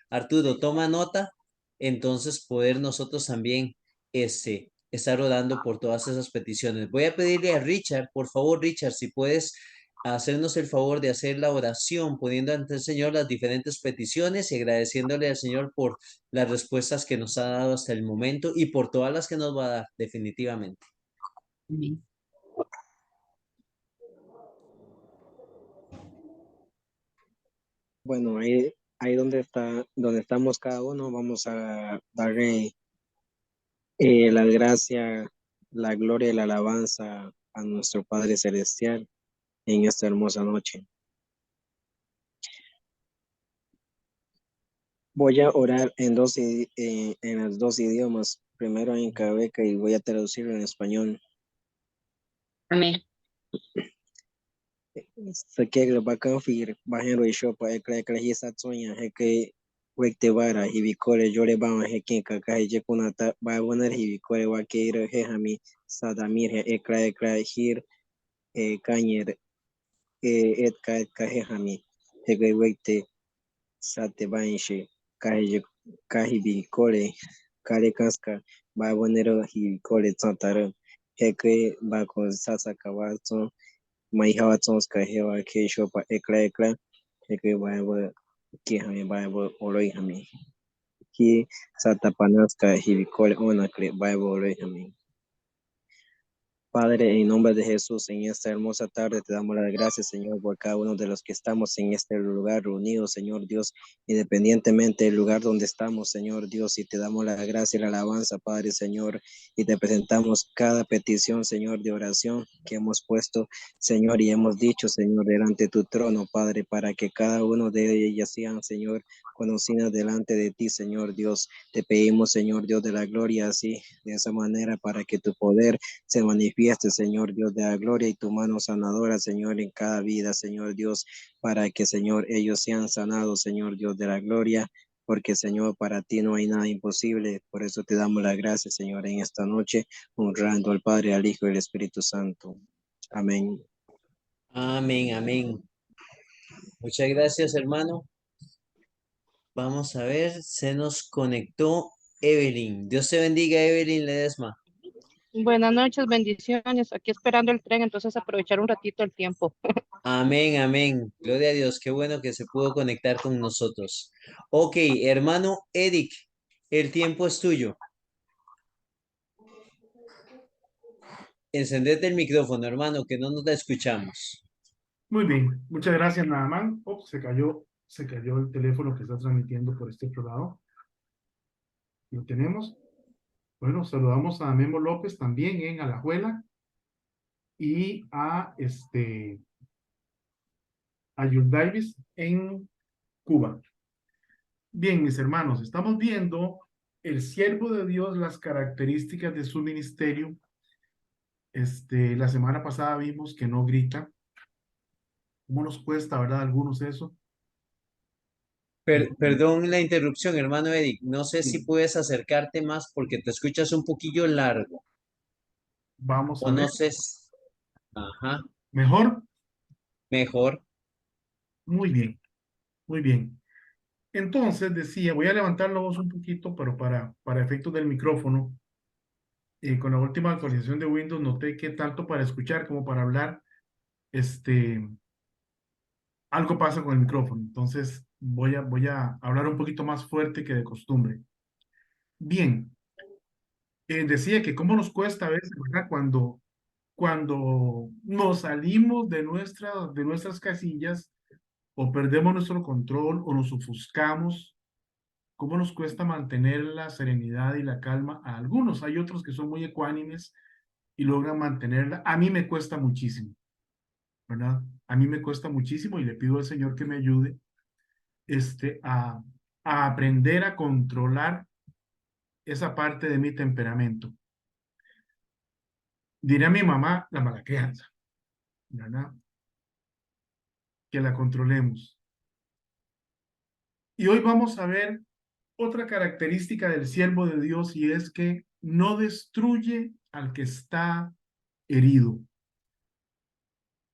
Arturo, toma nota, entonces poder nosotros también estar orando por todas esas peticiones. Voy a pedirle a Richard, por favor, Richard, si puedes hacernos el favor de hacer la oración, poniendo ante el Señor las diferentes peticiones y agradeciéndole al Señor por las respuestas que nos ha dado hasta el momento y por todas las que nos va a dar, definitivamente. Amén. Bueno, ahí donde estamos cada uno, vamos a darle la gracia, la gloria y la alabanza a nuestro Padre Celestial en esta hermosa noche. Voy a orar en los dos idiomas, primero en cabeca y voy a traducirlo en español. Amén. Sakegla bakafir bahero ishopa ekra hisa tsonya heke wekte vara hivikore jore bawa heke kaka jekunata bawonar hivikore wakeira hehami sadamir he ekra hir kanyer etka hehami heke wekte sate bainshi kahivikore kare kaska bawonero hivikore tsantara heke bako sasa kawato mai hawa tsonska hewa ke shopa ekla heke baiwa ki hami baiwa oroi hami ki satapanaska hivikole onakle baiwa oroi hami. Padre, en nombre de Jesús, en esta hermosa tarde te damos las gracias, Señor, por cada uno de los que estamos en este lugar reunidos, Señor Dios, independientemente del lugar donde estamos, Señor Dios, y te damos la gracia y la alabanza, Padre, Señor, y te presentamos cada petición, Señor, de oración que hemos puesto, Señor, y hemos dicho, Señor, delante de tu trono, Padre, para que cada uno de ellas sean, Señor, conocidas delante de ti, Señor Dios. Te pedimos, Señor Dios de la gloria, así, de esa manera, para que tu poder se manifieste, Señor Dios de la gloria, y tu mano sanadora, Señor, en cada vida, Señor Dios, para que, Señor, ellos sean sanados, Señor Dios de la gloria, porque, Señor, para ti no hay nada imposible. Por eso te damos las gracias, Señor, en esta noche, honrando al Padre, al Hijo y al Espíritu Santo. Amén. Amén, amén. Muchas gracias, hermano. Vamos a ver, se nos conectó Evelyn. Dios te bendiga, Evelyn Ledesma. Buenas noches, bendiciones. Aquí esperando el tren, entonces aprovechar un ratito el tiempo. Amén, amén. Gloria a Dios. Qué bueno que se pudo conectar con nosotros. Ok, hermano Eric, el tiempo es tuyo. Encendete el micrófono, hermano, que no nos escuchamos. Muy bien, muchas gracias, nada más. Oh, se cayó el teléfono que está transmitiendo por este otro lado. Lo tenemos. Bueno, saludamos a Memo López también en Alajuela y a Jules Davis en Cuba. Bien, mis hermanos, estamos viendo el siervo de Dios, las características de su ministerio. La semana pasada vimos que no grita. ¿Cómo nos cuesta, verdad, a algunos eso? Perdón la interrupción, hermano Eric. No sé si Sí. puedes acercarte más porque te escuchas un poquillo largo. Vamos O a ver. no sé. Ajá, ¿Mejor? mejor. Muy bien, muy bien. Entonces decía, voy a levantar la voz un poquito, pero para efectos del micrófono. Con la última actualización de Windows noté que tanto para escuchar como para hablar, algo pasa con el micrófono. Entonces voy a hablar un poquito más fuerte que de costumbre. Bien, decía que cómo nos cuesta a veces, ¿verdad? Cuando nos salimos de nuestras casillas o perdemos nuestro control o nos ofuscamos, cómo nos cuesta mantener la serenidad y la calma a algunos. Hay otros que son muy ecuánimes y logran mantenerla. A mí me cuesta muchísimo, ¿verdad? A mí me cuesta muchísimo y le pido al Señor que me ayude a, a aprender a controlar esa parte de mi temperamento. Diré a mi mamá la mala crianza, ¿verdad? Que la controlemos. Y hoy vamos a ver otra característica del siervo de Dios y es que no destruye al que está herido.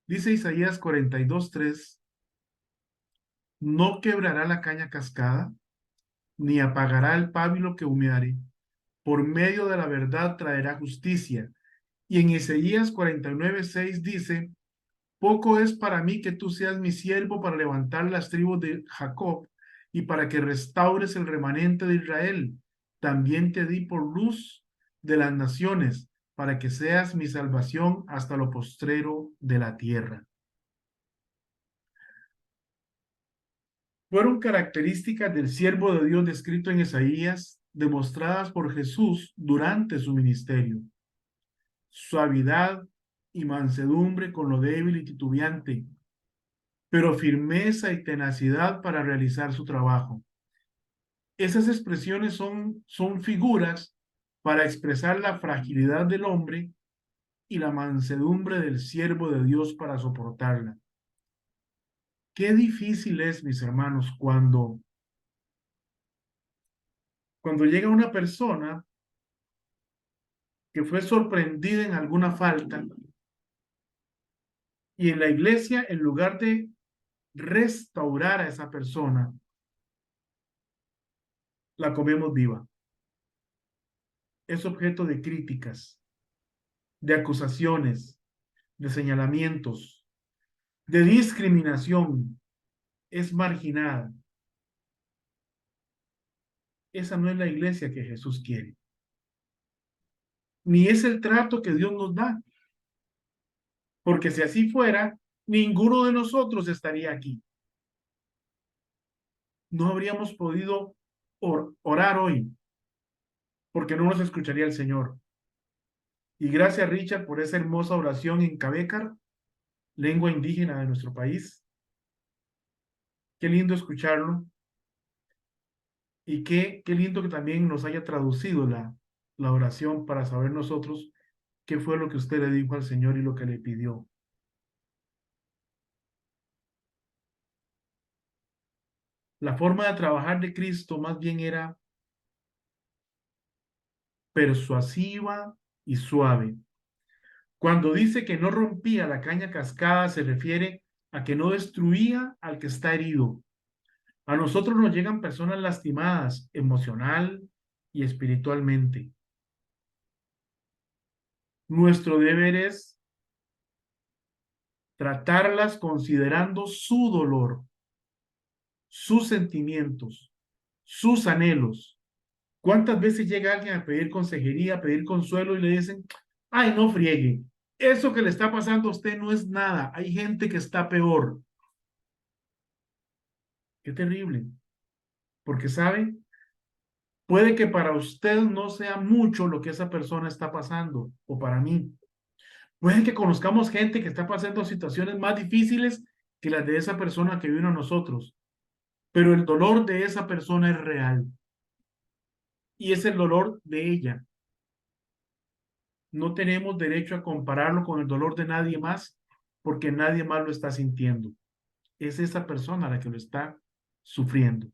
Dice Isaías 42:3, no quebrará la caña cascada, ni apagará el pábilo que humeare. Por medio de la verdad traerá justicia. Y en Isaías 49:6 dice, poco es para mí que tú seas mi siervo para levantar las tribus de Jacob y para que restaures el remanente de Israel. También te di por luz de las naciones, para que seas mi salvación hasta lo postrero de la tierra. Fueron características del siervo de Dios descrito en Isaías, demostradas por Jesús durante su ministerio. Suavidad y mansedumbre con lo débil y titubeante, pero firmeza y tenacidad para realizar su trabajo. Esas expresiones son figuras para expresar la fragilidad del hombre y la mansedumbre del siervo de Dios para soportarla. Qué difícil es, mis hermanos, cuando llega una persona que fue sorprendida en alguna falta y en la iglesia, en lugar de restaurar a esa persona, la comemos viva. Es objeto de críticas, de acusaciones, de señalamientos, de discriminación. Es marginada. Esa no es la iglesia que Jesús quiere. Ni es el trato que Dios nos da. Porque si así fuera, ninguno de nosotros estaría aquí. No habríamos podido orar hoy, porque no nos escucharía el Señor. Y gracias, Richard, por esa hermosa oración en Cabecar, lengua indígena de nuestro país. Qué lindo escucharlo. Y qué lindo que también nos haya traducido la oración para saber nosotros qué fue lo que usted le dijo al Señor y lo que le pidió. La forma de trabajar de Cristo más bien era persuasiva y suave. Cuando dice que no rompía la caña cascada, se refiere a que no destruía al que está herido. A nosotros nos llegan personas lastimadas emocional y espiritualmente. Nuestro deber es tratarlas considerando su dolor, sus sentimientos, sus anhelos. ¿Cuántas veces llega alguien a pedir consejería, a pedir consuelo y le dicen, ay, no friegue, eso que le está pasando a usted no es nada, hay gente que está peor? Qué terrible, porque sabe, puede que para usted no sea mucho lo que esa persona está pasando, o para mí. Puede que conozcamos gente que está pasando situaciones más difíciles que las de esa persona que vino a nosotros, pero el dolor de esa persona es real y es el dolor de ella. No tenemos derecho a compararlo con el dolor de nadie más porque nadie más lo está sintiendo. Es esa persona la que lo está sufriendo.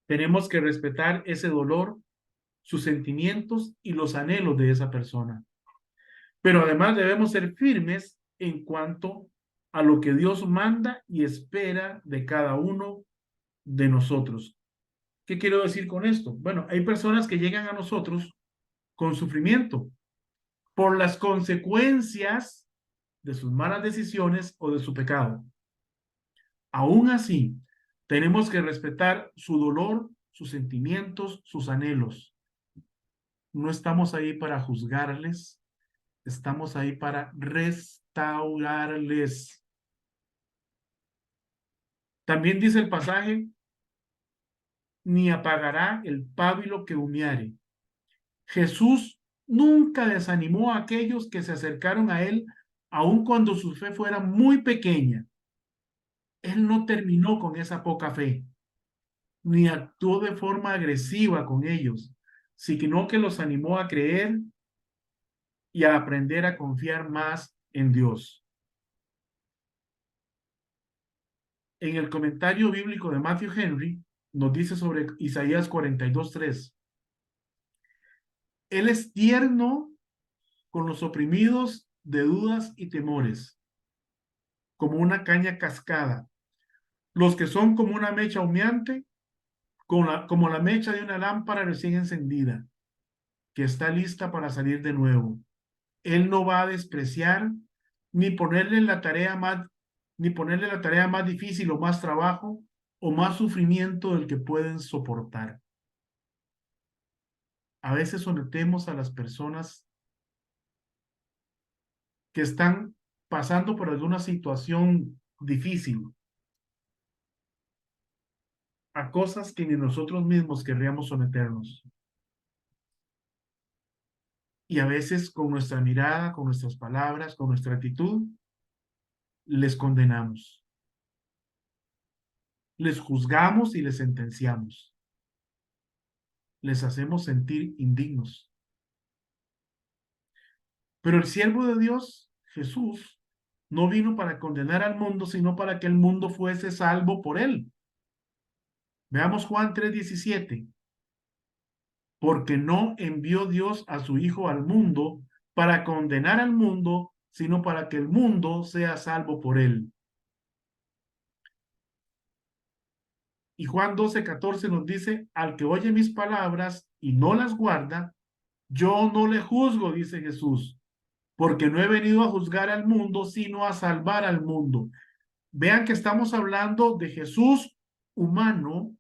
Tenemos que respetar ese dolor, sus sentimientos y los anhelos de esa persona. Pero además debemos ser firmes en cuanto a lo que Dios manda y espera de cada uno de nosotros. ¿Qué quiero decir con esto? Bueno, hay personas que llegan a nosotros con sufrimiento por las consecuencias de sus malas decisiones o de su pecado. Aún así, tenemos que respetar su dolor, sus sentimientos, sus anhelos. No estamos ahí para juzgarles, estamos ahí para restaurarles. También dice el pasaje, ni apagará el pábilo que humeare. Jesús nunca desanimó a aquellos que se acercaron a él, aun cuando su fe fuera muy pequeña. Él no terminó con esa poca fe, ni actuó de forma agresiva con ellos, sino que los animó a creer y a aprender a confiar más en Dios. En el comentario bíblico de Matthew Henry, nos dice sobre Isaías 42:3. Él es tierno con los oprimidos de dudas y temores. como una caña cascada. Los que son como una mecha humeante, como la mecha de una lámpara recién encendida, que está lista para salir de nuevo. Él no va a despreciar ni ponerle la tarea más, ni ponerle la tarea más difícil o más trabajo o más sufrimiento del que pueden soportar. A veces sometemos a las personas que están pasando por alguna situación difícil a cosas que ni nosotros mismos querríamos someternos. Y a veces con nuestra mirada, con nuestras palabras, con nuestra actitud, les condenamos. Les juzgamos y les sentenciamos. Les hacemos sentir indignos. Pero el siervo de Dios, Jesús, no vino para condenar al mundo, sino para que el mundo fuese salvo por él. Veamos Juan 3:17. Porque no envió Dios a su Hijo al mundo para condenar al mundo, sino para que el mundo sea salvo por él. Y Juan 12:14 nos dice, al que oye mis palabras y no las guarda, yo no le juzgo, dice Jesús, porque no he venido a juzgar al mundo, sino a salvar al mundo. Vean que estamos hablando de Jesús humano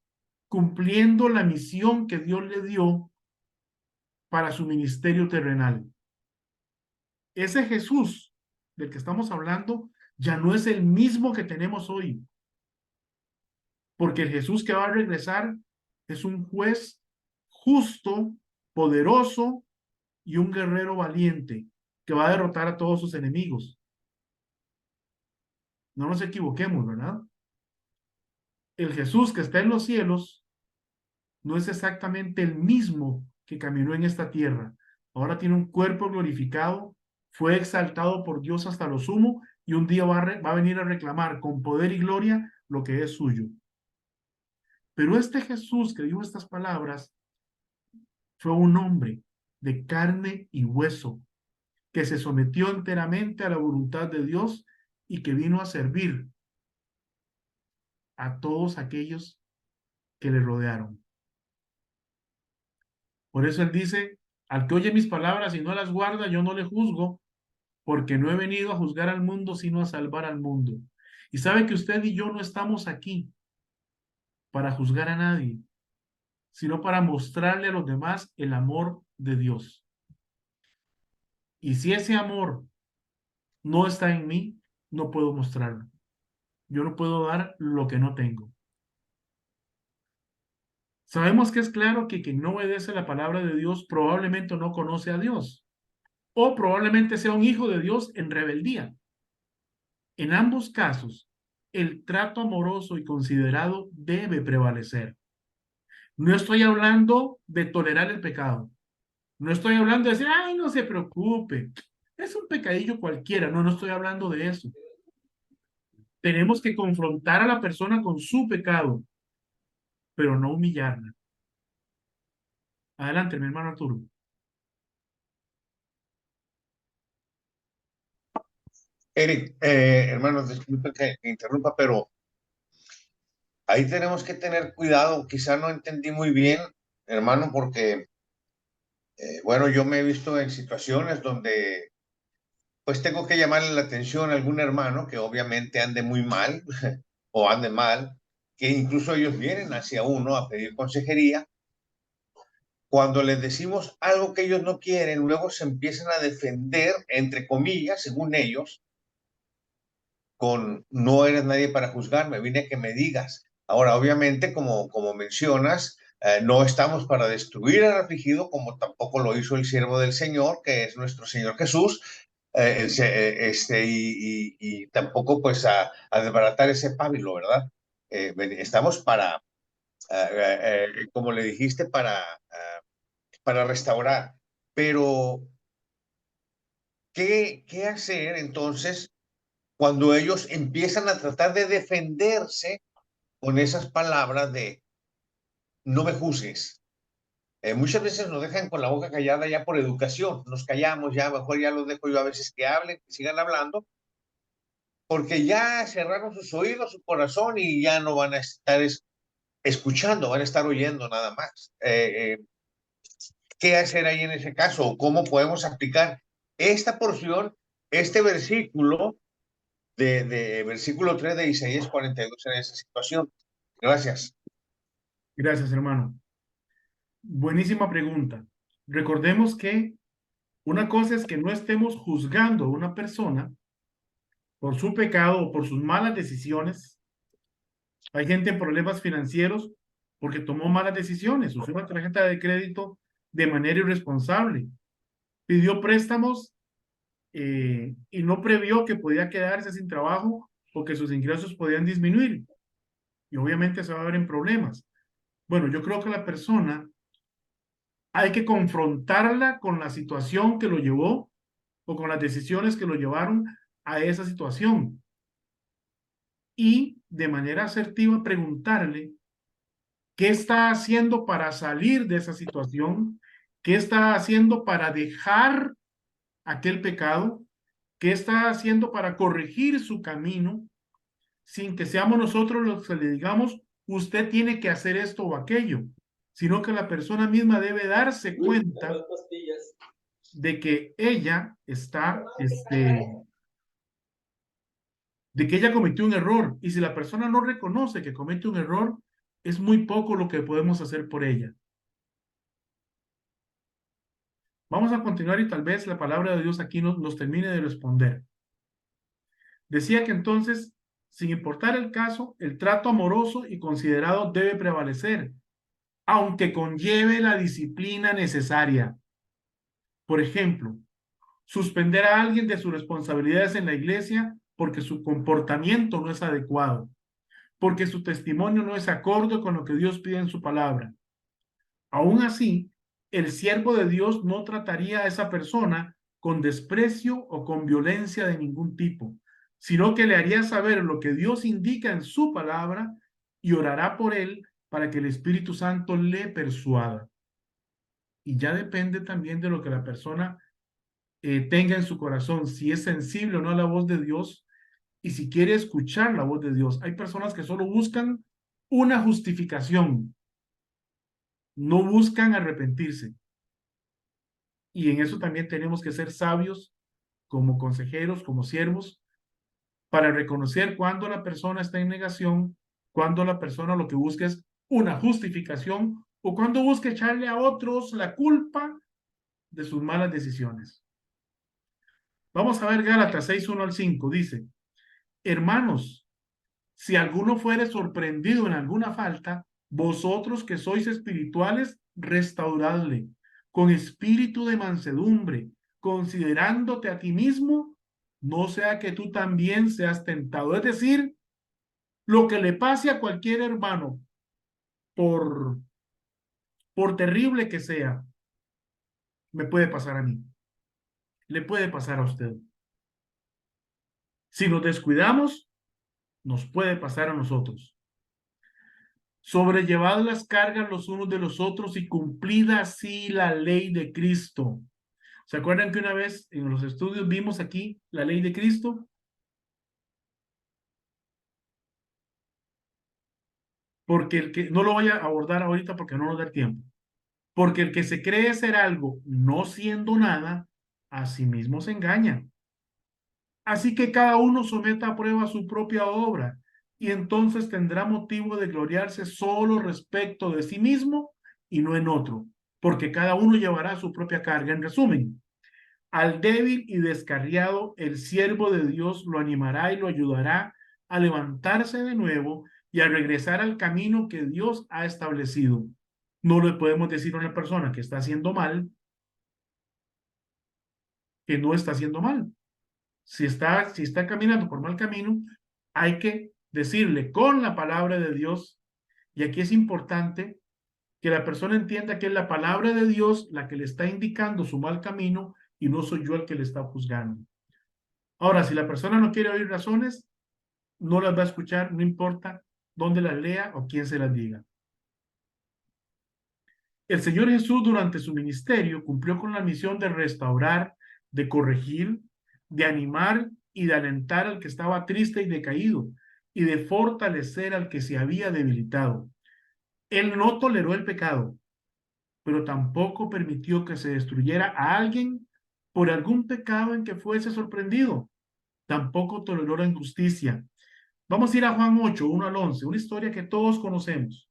cumpliendo la misión que Dios le dio para su ministerio terrenal. Ese Jesús del que estamos hablando ya no es el mismo que tenemos hoy, porque el Jesús que va a regresar es un juez justo, poderoso y un guerrero valiente que va a derrotar a todos sus enemigos. No nos equivoquemos, ¿verdad? El Jesús que está en los cielos no es exactamente el mismo que caminó en esta tierra. Ahora tiene un cuerpo glorificado, fue exaltado por Dios hasta lo sumo y un día va a venir a reclamar con poder y gloria lo que es suyo. Pero este Jesús que dijo estas palabras fue un hombre de carne y hueso que se sometió enteramente a la voluntad de Dios y que vino a servir a todos aquellos que le rodearon. Por eso él dice, al que oye mis palabras y no las guarda, yo no le juzgo, porque no he venido a juzgar al mundo, sino a salvar al mundo. Y sabe que usted y yo no estamos aquí para juzgar a nadie, sino para mostrarle a los demás el amor de Dios. Y si ese amor no está en mí, no puedo mostrarlo. Yo no puedo dar lo que no tengo. Sabemos que es claro que quien no obedece la palabra de Dios probablemente no conoce a Dios o probablemente sea un hijo de Dios en rebeldía. En ambos casos, el trato amoroso y considerado debe prevalecer. No estoy hablando de tolerar el pecado. No estoy hablando de decir, ay, no se preocupe, es un pecadillo cualquiera. No, no estoy hablando de eso. Tenemos que confrontar a la persona con su pecado, pero no humillarla. Adelante, mi hermano Arturo. Eric, hermanos, disculpen que interrumpa, pero ahí tenemos que tener cuidado. Quizá no entendí muy bien, hermano, porque, bueno, yo me he visto en situaciones donde, pues, tengo que llamarle la atención a algún hermano que obviamente ande muy mal o ande mal, que incluso ellos vienen hacia uno a pedir consejería. Cuando les decimos algo que ellos no quieren, luego se empiezan a defender, entre comillas, según ellos, con no eres nadie para juzgarme, vine a que me digas. Ahora, obviamente, como mencionas, no estamos para destruir al afligido, como tampoco lo hizo el siervo del Señor, que es nuestro Señor Jesús, y tampoco pues a desbaratar ese pábilo, ¿verdad? Estamos para, como le dijiste, para restaurar. Pero, ¿qué hacer entonces cuando ellos empiezan a tratar de defenderse con esas palabras de no me juzgues? Muchas veces nos dejan con la boca callada ya por educación, nos callamos ya, mejor ya los dejo yo a veces que hablen, que sigan hablando, porque ya cerraron sus oídos, su corazón y ya no van a estar escuchando, van a estar oyendo nada más. ¿Qué hacer ahí en ese caso? ¿Cómo podemos aplicar esta porción, este versículo de versículo 3 de Isaías 42 en esa situación? Gracias. Gracias, hermano. Buenísima pregunta. Recordemos que una cosa es que no estemos juzgando a una persona por su pecado o por sus malas decisiones. Hay gente en problemas financieros porque tomó malas decisiones, usó una tarjeta de crédito de manera irresponsable, pidió préstamos y no previó que podía quedarse sin trabajo o que sus ingresos podían disminuir. Y obviamente se va a ver en problemas. Bueno, yo creo que la persona hay que confrontarla con la situación que lo llevó o con las decisiones que lo llevaron a esa situación. Y de manera asertiva preguntarle qué está haciendo para salir de esa situación, qué está haciendo para dejar aquel pecado, qué está haciendo para corregir su camino, sin que seamos nosotros los que le digamos, usted tiene que hacer esto o aquello, sino que la persona misma debe darse cuenta de que ella está, de que ella cometió un error. Y si la persona no reconoce que comete un error, es muy poco lo que podemos hacer por ella. Vamos a continuar y tal vez la palabra de Dios aquí nos termine de responder. Decía que entonces, sin importar el caso, el trato amoroso y considerado debe prevalecer, aunque conlleve la disciplina necesaria. Por ejemplo, suspender a alguien de sus responsabilidades en la iglesia porque su comportamiento no es adecuado, porque su testimonio no es acorde con lo que Dios pide en su palabra. Aún así, el siervo de Dios no trataría a esa persona con desprecio o con violencia de ningún tipo, sino que le haría saber lo que Dios indica en su palabra y orará por él para que el Espíritu Santo le persuada. Y ya depende también de lo que la persona tenga en su corazón, si es sensible o no a la voz de Dios y si quiere escuchar la voz de Dios. Hay personas que solo buscan una justificación, no buscan arrepentirse. Y en eso también tenemos que ser sabios como consejeros, como siervos, para reconocer cuando la persona está en negación, cuando la persona lo que busca es una justificación o cuando busca echarle a otros la culpa de sus malas decisiones. Vamos a ver Gálatas 6, 1 al 5. Dice, hermanos, si alguno fuere sorprendido en alguna falta, vosotros que sois espirituales, restauradle con espíritu de mansedumbre, considerándote a ti mismo, no sea que tú también seas tentado. Es decir, lo que le pase a cualquier hermano, por terrible que sea, me puede pasar a mí. Le puede pasar a usted. Si nos descuidamos, nos puede pasar a nosotros. Sobrellevad las cargas los unos de los otros y cumplid así la ley de Cristo. ¿Se acuerdan que una vez en los estudios vimos aquí la ley de Cristo? Porque el que, no lo voy a abordar ahorita porque no nos da tiempo. Porque el que se cree ser algo no siendo nada, a sí mismo se engaña. Así que cada uno someta a prueba su propia obra y entonces tendrá motivo de gloriarse solo respecto de sí mismo y no en otro, porque cada uno llevará su propia carga. En resumen, al débil y descarriado, el siervo de Dios lo animará y lo ayudará a levantarse de nuevo y a regresar al camino que Dios ha establecido. No le podemos decir a una persona que está haciendo mal, que no está haciendo mal. Si está caminando por mal camino, hay que decirle con la palabra de Dios, y aquí es importante que la persona entienda que es la palabra de Dios la que le está indicando su mal camino y no soy yo el que le está juzgando. Ahora, si la persona no quiere oír razones, no las va a escuchar, no importa dónde las lea o quién se las diga. El Señor Jesús durante su ministerio cumplió con la misión de restaurar, de corregir, de animar y de alentar al que estaba triste y decaído, y de fortalecer al que se había debilitado. Él no toleró el pecado, pero tampoco permitió que se destruyera a alguien por algún pecado en que fuese sorprendido. Tampoco toleró la injusticia. Vamos a ir a Juan 8, 1 al 11, una historia que todos conocemos.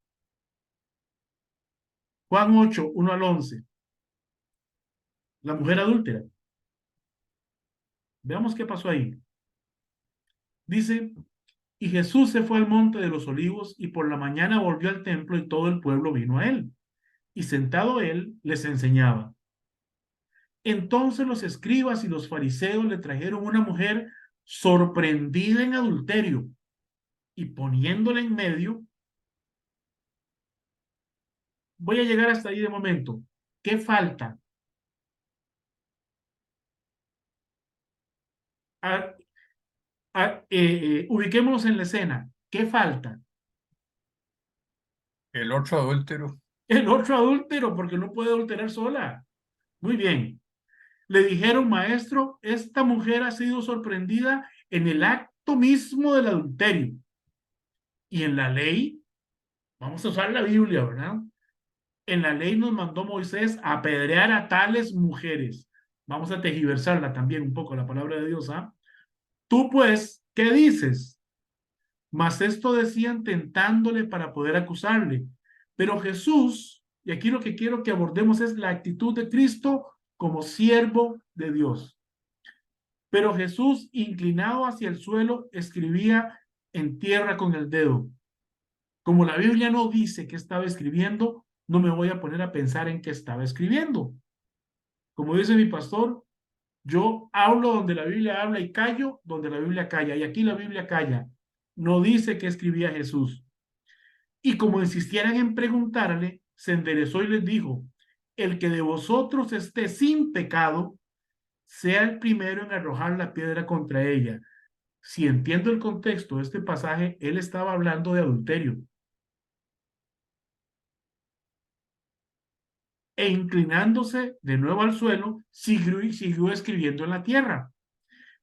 Juan 8, 1 al 11. La mujer adúltera. Veamos qué pasó ahí. Dice, y Jesús se fue al monte de los olivos y por la mañana volvió al templo y todo el pueblo vino a él. Y sentado él les enseñaba. Entonces los escribas y los fariseos le trajeron una mujer sorprendida en adulterio y poniéndola en medio. Voy a llegar hasta ahí de momento. ¿Qué falta? Ubiquémonos en la escena. ¿Qué falta? El otro adúltero. El otro adúltero, porque no puede adulterar sola. Muy bien. Le dijeron, maestro, esta mujer ha sido sorprendida en el acto mismo del adulterio. Y en la ley, vamos a usar la Biblia, ¿verdad? En la ley nos mandó Moisés a apedrear a tales mujeres. Vamos a tejiversarla también un poco, la palabra de Dios, ¿ah? Tú pues, ¿qué dices? Mas esto decían tentándole para poder acusarle. Pero Jesús, y aquí lo que quiero que abordemos es la actitud de Cristo como siervo de Dios. Pero Jesús, inclinado hacia el suelo, escribía en tierra con el dedo. Como la Biblia no dice qué estaba escribiendo, no me voy a poner a pensar en qué estaba escribiendo. Como dice mi pastor, yo hablo donde la Biblia habla y callo donde la Biblia calla. Y aquí la Biblia calla. No dice qué escribía Jesús. Y como insistieran en preguntarle, se enderezó y les dijo, el que de vosotros esté sin pecado, sea el primero en arrojar la piedra contra ella. Si entiendo el contexto de este pasaje, él estaba hablando de adulterio. E inclinándose de nuevo al suelo, siguió escribiendo en la tierra.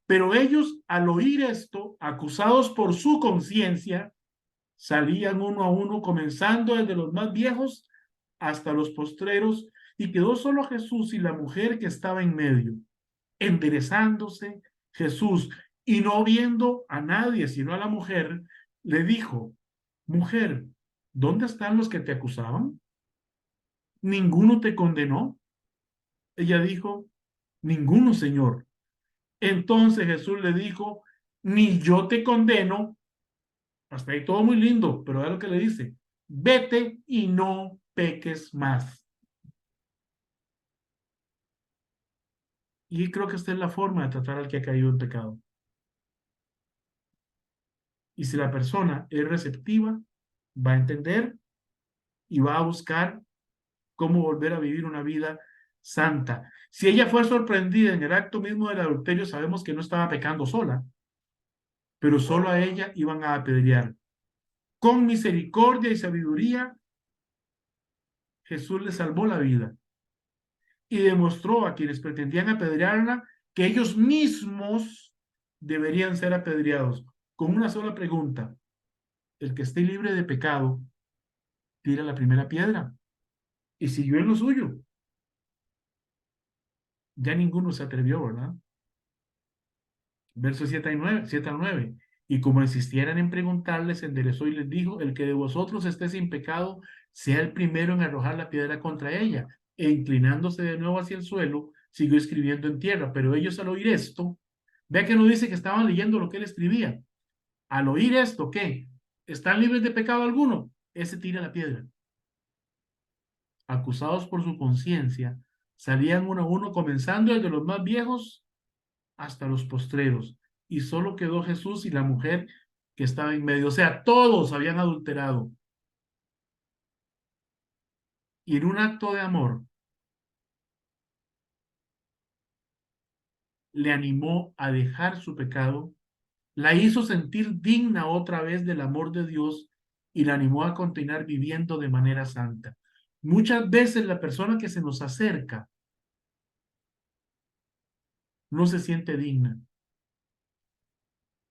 Pero ellos, al oír esto, acusados por su conciencia, salían uno a uno, comenzando desde los más viejos hasta los postreros, y quedó solo Jesús y la mujer que estaba en medio. Enderezándose Jesús, y no viendo a nadie sino a la mujer, le dijo, mujer, ¿dónde están los que te acusaban? ¿Ninguno te condenó? Ella dijo, ninguno, Señor. Entonces Jesús le dijo, ni yo te condeno. Hasta ahí todo muy lindo, pero es lo que le dice, vete y no peques más. Y creo que esta es la forma de tratar al que ha caído en pecado. Y si la persona es receptiva, va a entender y va a buscar cómo volver a vivir una vida santa. Si ella fue sorprendida en el acto mismo del adulterio, sabemos que no estaba pecando sola, pero solo a ella iban a apedrear. Con misericordia y sabiduría, Jesús le salvó la vida y demostró a quienes pretendían apedrearla que ellos mismos deberían ser apedreados. Con una sola pregunta, el que esté libre de pecado, tira la primera piedra. Y siguió en lo suyo. Ya ninguno se atrevió, ¿verdad? Versos 7 al 9. Y como insistieran en preguntarles, se enderezó y les dijo, el que de vosotros esté sin pecado, sea el primero en arrojar la piedra contra ella. E inclinándose de nuevo hacia el suelo, siguió escribiendo en tierra. Pero ellos al oír esto, vea que no dice que estaban leyendo lo que él escribía. Al oír esto, ¿qué? ¿Están libres de pecado alguno? Ese tira la piedra. Acusados por su conciencia, salían uno a uno, comenzando desde los más viejos hasta los postreros, y solo quedó Jesús y la mujer que estaba en medio. O sea, todos habían adulterado. Y en un acto de amor, le animó a dejar su pecado, la hizo sentir digna otra vez del amor de Dios y la animó a continuar viviendo de manera santa. Muchas veces la persona que se nos acerca no se siente digna.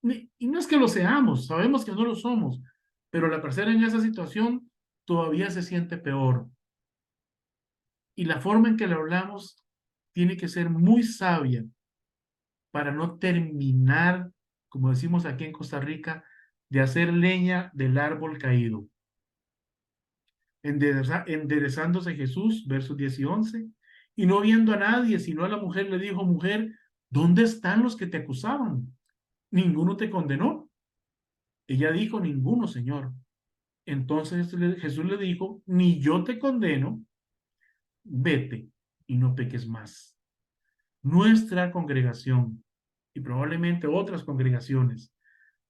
Y no es que lo seamos, sabemos que no lo somos, pero la persona en esa situación todavía se siente peor. Y la forma en que le hablamos tiene que ser muy sabia para no terminar, como decimos aquí en Costa Rica, de hacer leña del árbol caído. Enderezándose Jesús, versos 10 y 11, y no viendo a nadie, sino a la mujer, le dijo: mujer, ¿dónde están los que te acusaban? ¿Ninguno te condenó? Ella dijo: ninguno, Señor. Entonces Jesús le dijo: ni yo te condeno, vete y no peques más. Nuestra congregación, y probablemente otras congregaciones,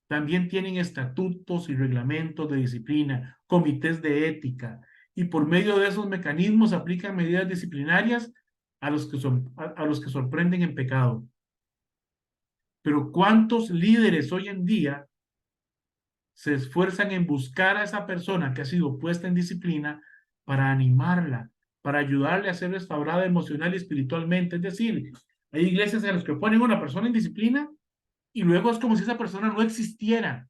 también tienen estatutos y reglamentos de disciplina, comités de ética, y por medio de esos mecanismos aplican medidas disciplinarias a los que sorprenden en pecado. Pero ¿cuántos líderes hoy en día se esfuerzan en buscar a esa persona que ha sido puesta en disciplina para animarla, para ayudarle a ser restaurada emocional y espiritualmente? Es decir, hay iglesias en las que ponen a una persona en disciplina y luego es como si esa persona no existiera.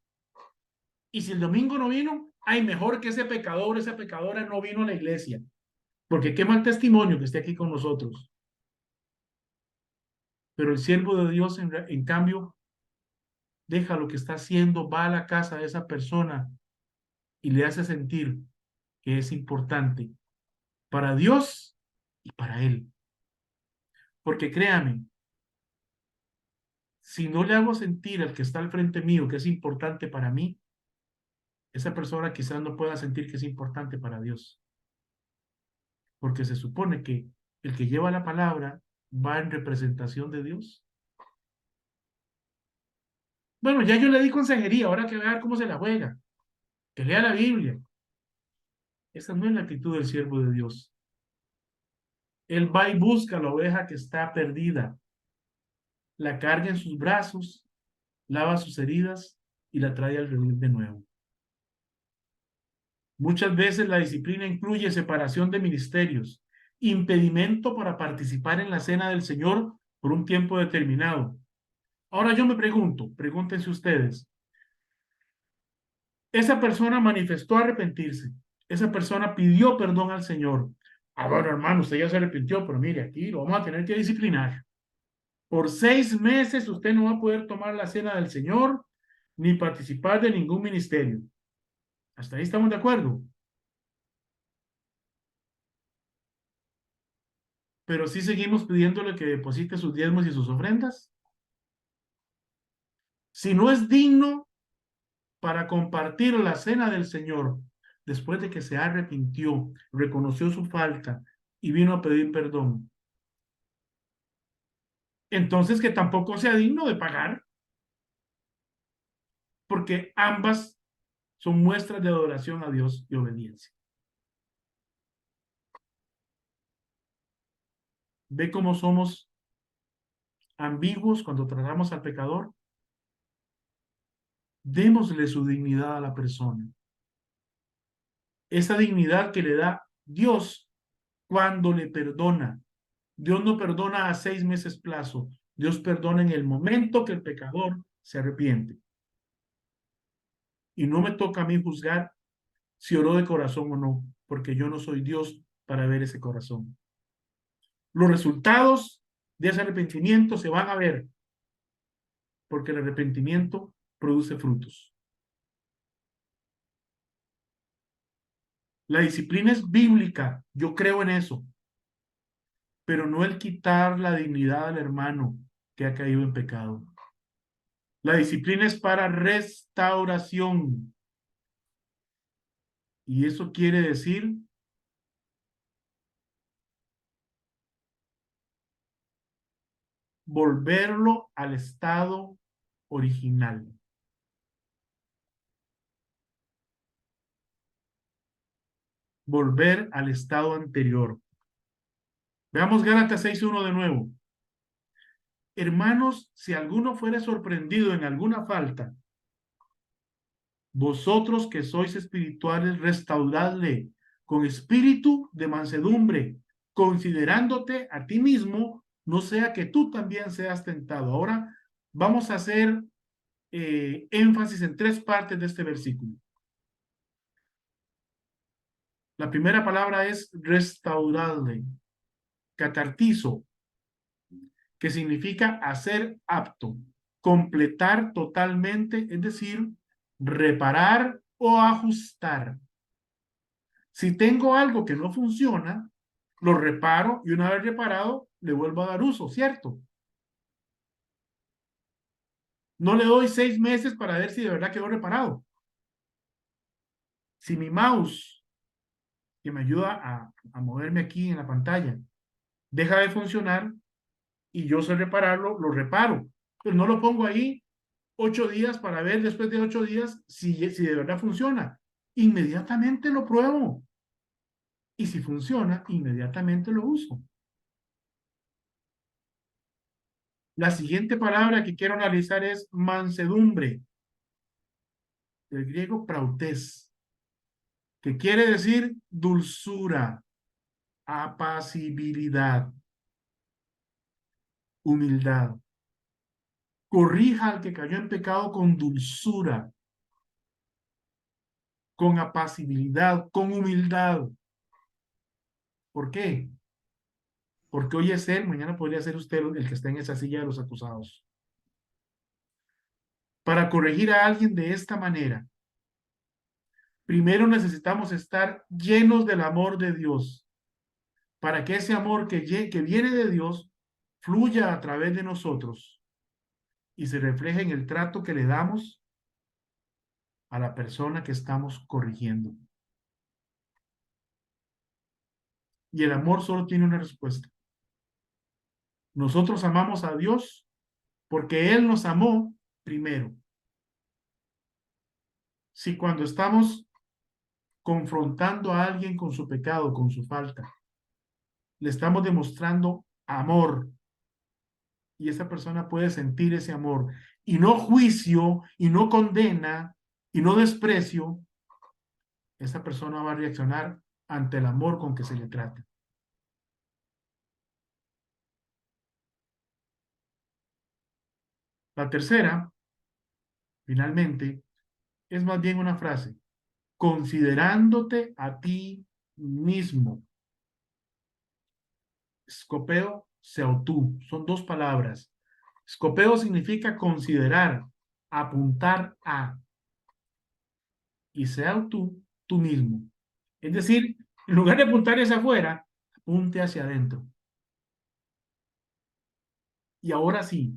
Y si el domingo no vino, ay, mejor que ese pecador, esa pecadora no vino a la iglesia, porque qué mal testimonio que esté aquí con nosotros. Pero el siervo de Dios, en cambio, deja lo que está haciendo, va a la casa de esa persona y le hace sentir que es importante para Dios y para él. Porque créame, si no le hago sentir al que está al frente mío que es importante para mí, esa persona quizás no pueda sentir que es importante para Dios. Porque se supone que el que lleva la palabra va en representación de Dios. Bueno, ya yo le di consejería, ahora que vea cómo se la juega, que lea la Biblia. Esa no es la actitud del siervo de Dios. Él va y busca a la oveja que está perdida, la carga en sus brazos, lava sus heridas y la trae al redil de nuevo. Muchas veces la disciplina incluye separación de ministerios, impedimento para participar en la cena del Señor por un tiempo determinado. Ahora yo me pregunto, pregúntense ustedes, esa persona manifestó arrepentirse, esa persona pidió perdón al Señor. Ah, bueno, hermano, usted ya se arrepintió, pero mire, aquí lo vamos a tener que disciplinar. Por 6 meses usted no va a poder tomar la cena del Señor ni participar de ningún ministerio. ¿Hasta ahí estamos de acuerdo? Pero sí seguimos pidiéndole que deposite sus diezmos y sus ofrendas. Si no es digno para compartir la cena del Señor, después de que se arrepintió, reconoció su falta y vino a pedir perdón, entonces que tampoco sea digno de pagar, porque ambas son muestras de adoración a Dios y obediencia. ¿Ve cómo somos ambiguos cuando tratamos al pecador? Démosle su dignidad a la persona. Esa dignidad que le da Dios cuando le perdona. Dios no perdona a 6 meses plazo. Dios perdona en el momento que el pecador se arrepiente. Y no me toca a mí juzgar si oró de corazón o no, porque yo no soy Dios para ver ese corazón. Los resultados de ese arrepentimiento se van a ver, porque el arrepentimiento produce frutos. La disciplina es bíblica, yo creo en eso, pero no el quitar la dignidad al hermano que ha caído en pecado. La disciplina es para restauración. Y eso quiere decir volverlo al estado original. Volver al estado anterior. Veamos Gálatas 6:1 de nuevo. Hermanos, si alguno fuere sorprendido en alguna falta, vosotros que sois espirituales, restauradle con espíritu de mansedumbre, considerándote a ti mismo, no sea que tú también seas tentado. Ahora vamos a hacer énfasis en 3 partes de este versículo. La primera palabra es restaurarle, catartizo, que significa hacer apto, completar totalmente, es decir, reparar o ajustar. Si tengo algo que no funciona, lo reparo y una vez reparado, le vuelvo a dar uso, ¿cierto? No le doy 6 meses para ver si de verdad quedó reparado. Si mi mouse, que me ayuda a moverme aquí en la pantalla, deja de funcionar y yo sé repararlo, lo reparo. Pero no lo pongo ahí 8 días para ver después de 8 días si de verdad funciona. Inmediatamente lo pruebo. Y si funciona, inmediatamente lo uso. La siguiente palabra que quiero analizar es mansedumbre, del griego prautes, que quiere decir dulzura, apacibilidad, humildad. Corrija al que cayó en pecado con dulzura, con apacibilidad, con humildad. ¿Por qué? Porque hoy es él, mañana podría ser usted el que está en esa silla de los acusados. Para corregir a alguien de esta manera, primero necesitamos estar llenos del amor de Dios, para que ese amor que viene de Dios fluya a través de nosotros y se refleje en el trato que le damos a la persona que estamos corrigiendo. Y el amor solo tiene una respuesta. Nosotros amamos a Dios porque Él nos amó primero. Si cuando estamos confrontando a alguien con su pecado, con su falta, le estamos demostrando amor y esa persona puede sentir ese amor y no juicio y no condena y no desprecio, esa persona va a reaccionar ante el amor con que se le trata. La tercera, finalmente, es más bien una frase: considerándote a ti mismo. Scopeo, seautu, son 2 palabras. Scopeo significa considerar, apuntar a, y seautu, tú mismo. Es decir, en lugar de apuntar hacia afuera, apunte hacia adentro. Y ahora sí,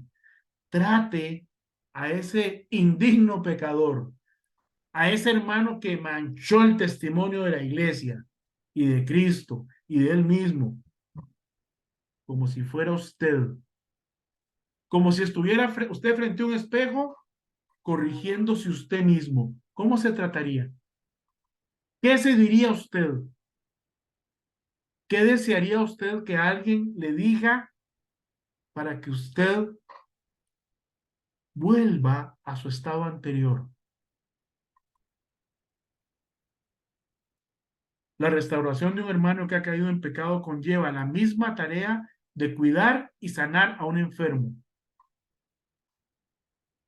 trate a ese indigno pecador, a ese hermano que manchó el testimonio de la iglesia y de Cristo y de él mismo, como si fuera usted, como si estuviera usted frente a un espejo corrigiéndose usted mismo. ¿Cómo se trataría? ¿Qué se diría usted? ¿Qué desearía usted que alguien le diga para que usted vuelva a su estado anterior? La restauración de un hermano que ha caído en pecado conlleva la misma tarea de cuidar y sanar a un enfermo.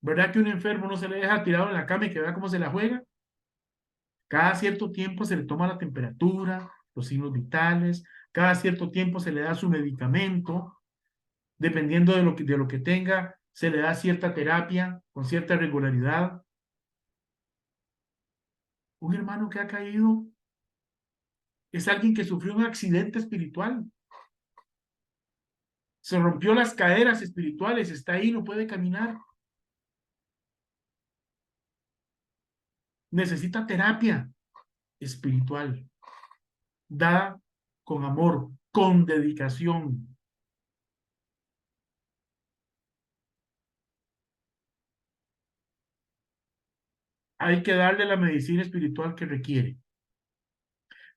¿Verdad que un enfermo no se le deja tirado en la cama y que vea cómo se la juega? Cada cierto tiempo se le toma la temperatura, los signos vitales, cada cierto tiempo se le da su medicamento, dependiendo de lo que tenga, se le da cierta terapia con cierta regularidad. Un hermano que ha caído es alguien que sufrió un accidente espiritual. Se rompió las caderas espirituales, está ahí, no puede caminar. Necesita terapia espiritual, dada con amor, con dedicación. Hay que darle la medicina espiritual que requiere.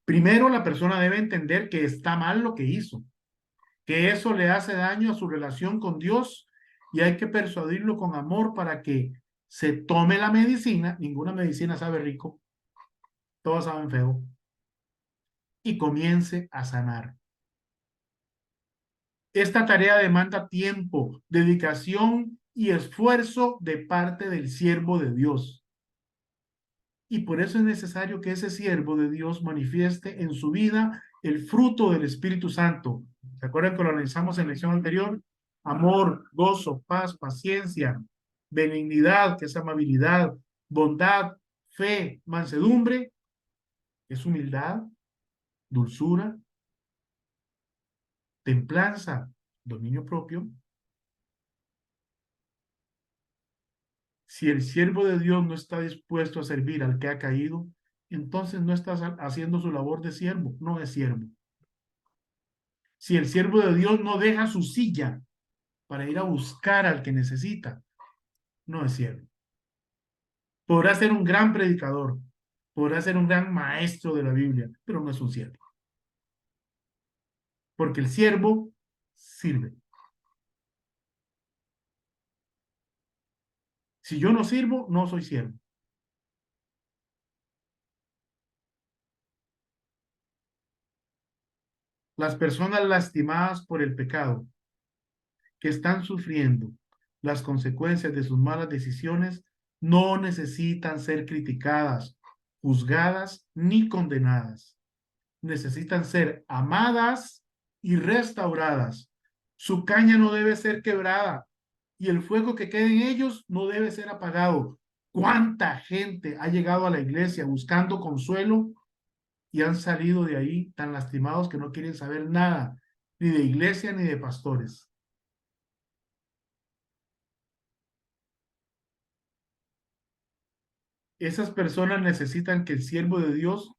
Primero, la persona debe entender que está mal lo que hizo, que eso le hace daño a su relación con Dios y hay que persuadirlo con amor para que se tome la medicina. Ninguna medicina sabe rico, todas saben feo, y comience a sanar. Esta tarea demanda tiempo, dedicación y esfuerzo de parte del siervo de Dios. Y por eso es necesario que ese siervo de Dios manifieste en su vida el fruto del Espíritu Santo. ¿Se acuerdan que lo analizamos en la lección anterior? Amor, gozo, paz, paciencia, benignidad, que es amabilidad, bondad, fe, mansedumbre, es humildad, dulzura, templanza, dominio propio. Si el siervo de Dios no está dispuesto a servir al que ha caído, entonces no está haciendo su labor de siervo, no es siervo. Si el siervo de Dios no deja su silla para ir a buscar al que necesita, no es siervo. Podrá ser un gran predicador, podrá ser un gran maestro de la Biblia, pero no es un siervo. Porque el siervo sirve. Si yo no sirvo, no soy siervo. Las personas lastimadas por el pecado, que están sufriendo las consecuencias de sus malas decisiones, no necesitan ser criticadas, juzgadas ni condenadas. Necesitan ser amadas y restauradas. Su caña no debe ser quebrada y el fuego que quede en ellos no debe ser apagado. ¿Cuánta gente ha llegado a la iglesia buscando consuelo y han salido de ahí tan lastimados que no quieren saber nada, ni de iglesia ni de pastores? Esas personas necesitan que el siervo de Dios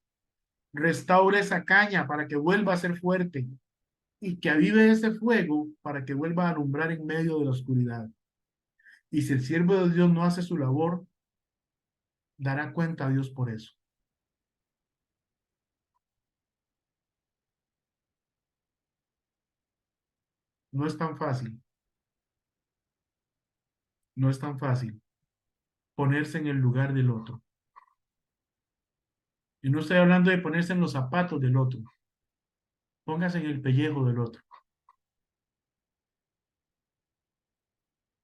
restaure esa caña para que vuelva a ser fuerte y que avive ese fuego para que vuelva a alumbrar en medio de la oscuridad. Y si el siervo de Dios no hace su labor, dará cuenta a Dios por eso. No es tan fácil. No es tan fácil ponerse en el lugar del otro. Y no estoy hablando de ponerse en los zapatos del otro. Póngase en el pellejo del otro.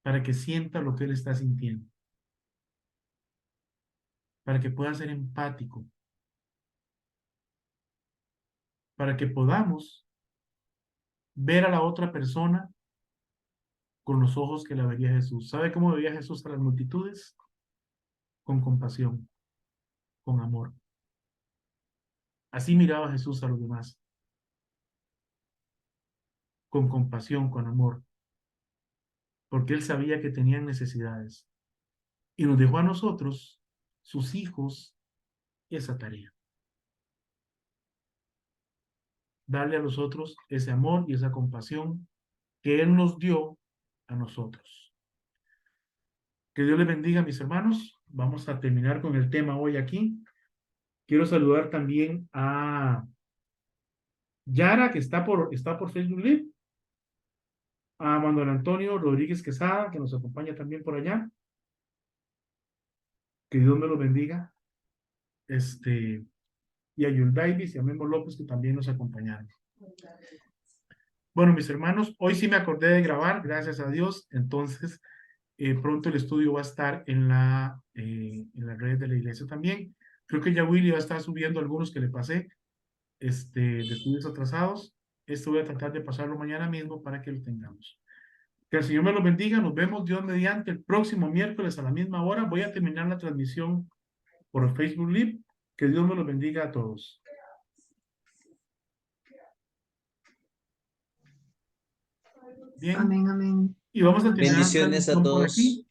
Para que sienta lo que él está sintiendo. Para que pueda ser empático. Para que podamos ver a la otra persona con los ojos que la veía Jesús. ¿Sabe cómo veía Jesús a las multitudes? Con compasión, con amor. Así miraba Jesús a los demás. Con compasión, con amor. Porque él sabía que tenían necesidades. Y nos dejó a nosotros, sus hijos, esa tarea. Darle a los otros ese amor y esa compasión que él nos dio a nosotros. Que Dios les bendiga, mis hermanos. Vamos a terminar con el tema hoy aquí. Quiero saludar también a Yara, que está por Facebook Live. A Manuel Antonio Rodríguez Quesada, que nos acompaña también por allá. Que Dios me lo bendiga. Y a Yul Davis y a Memo López, que también nos acompañaron. Bueno, mis hermanos, hoy sí me acordé de grabar, gracias a Dios. Entonces, pronto el estudio va a estar en la red de la iglesia también. Creo que ya Willy va a estar subiendo algunos que le pasé de estudios atrasados. Esto voy a tratar de pasarlo mañana mismo para que lo tengamos. Que el Señor me lo bendiga. Nos vemos Dios mediante el próximo miércoles a la misma hora. Voy a terminar la transmisión por Facebook Live. Que Dios me lo bendiga a todos. Bien. Amén, amén. Y vamos a terminar la Bendiciones a transmisión por todos. aquí.